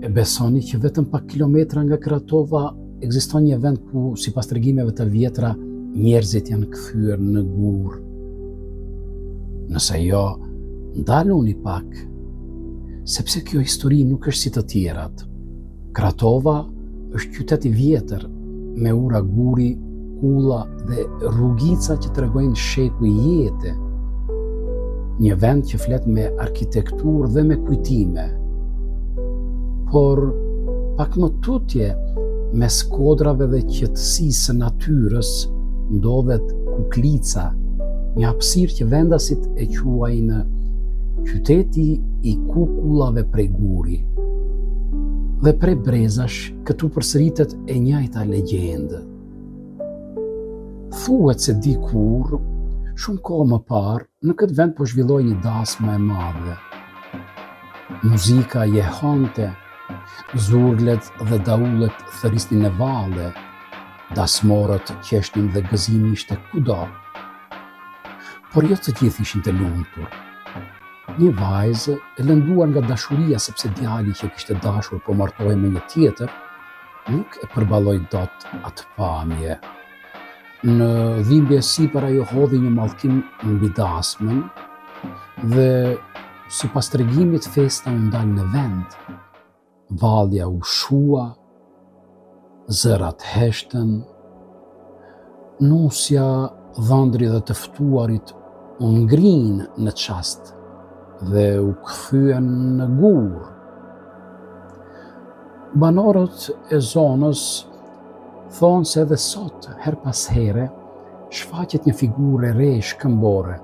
E besoni që vetëm pak kilometra nga Kratova ekziston një vend ku, sipas tregimeve të vjetra, njerëzit janë kthyer në gur? Nëse jo, ndaluni pak, sepse kjo histori nuk është si të tjerat. Kratova është qytet i vjetër, me ura guri, kulla dhe rrugica që tregojnë sheku i jete. Një vend që flet me arkitekturë dhe me kujtime. Por pak më tutje, mes kodrave dhe qetësisë së natyrës, ndodhet Kuklica, një hapësirë që vendasit e quajnë qyteti i kukullave prej guri. Dhe prej brezash, këtu përsëritet e njëjta legjendë. Thuhet se dikur, shumë kohë më parë, në këtë vend po zhvilloi një dasmë e madhe. Muzika jehonte, zurlet dhe daullet thërisnin në valle, dasmorët qeshnin dhe gëzimi ishte kudo. Por jo të gjithë ishin të lumtur. Një vajzë e lënduar nga dashuria sepse djali që kishte dashur po martohej me një tjetër, nuk e përballoi dot atë pamje. Në dhimbje sipër ajo hodhi një mallkim mbi dasmën dhe sipas tregimit festa u ndal në vend. Vallja u shua, zërat heshtën, nusja, dhëndri dhe të ftuarit u ngrinë në çast dhe u kthyen në gur. Banorët e zonës thonë se edhe sot, her pas here, shfaqet një figurë e re shkëmbore,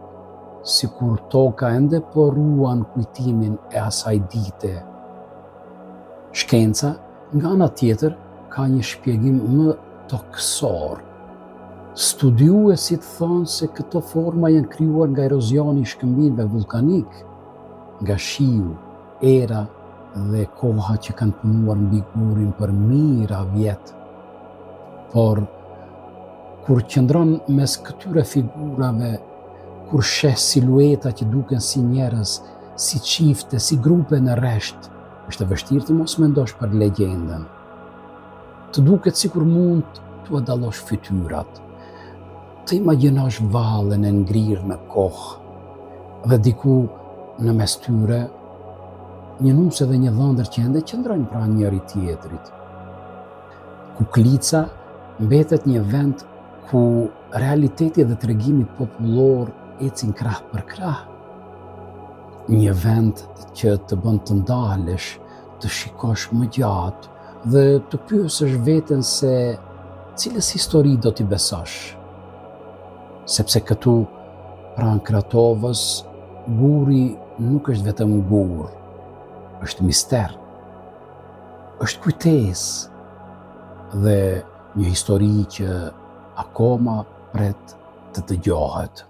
sikur toka ende po ruan kujtimin e asaj dite. Shkenca, nga ana tjetër, ka një shpjegim më tokësor. Studiuesit thonë se këto forma janë krijuar nga erozioni i shkëmbimeve vulkanik, nga shiu, era dhe koha që kanë punuar mbi gurin për mijëra vjet. Por kur qëndron mes këtyre figurave, kur sheh silueta që duken si njerëz, si çifte, si grupe në rresht, është e vështirë të mos mendosh për legjendën. Të duket sikur mund t'u dallosh fytyrat, të imagjinosh vallen e ngrirë në kohë dhe diku në mes tyre një nuse dhe një dhëndër që ende qëndrojnë pranë njëri tjetrit. Kuklica mbetet një vend ku realiteti dhe tregimi popullor ecin krah për krah. Një vend që të bën të ndalesh, të shikosh më gjatë dhe të pyesësh veten se cilës histori do t'i besosh. Sepse këtu, pranë Kratovës, guri nuk është vetëm gur, është mister, është kujtesë dhe një histori që akoma pret të dëgjohet.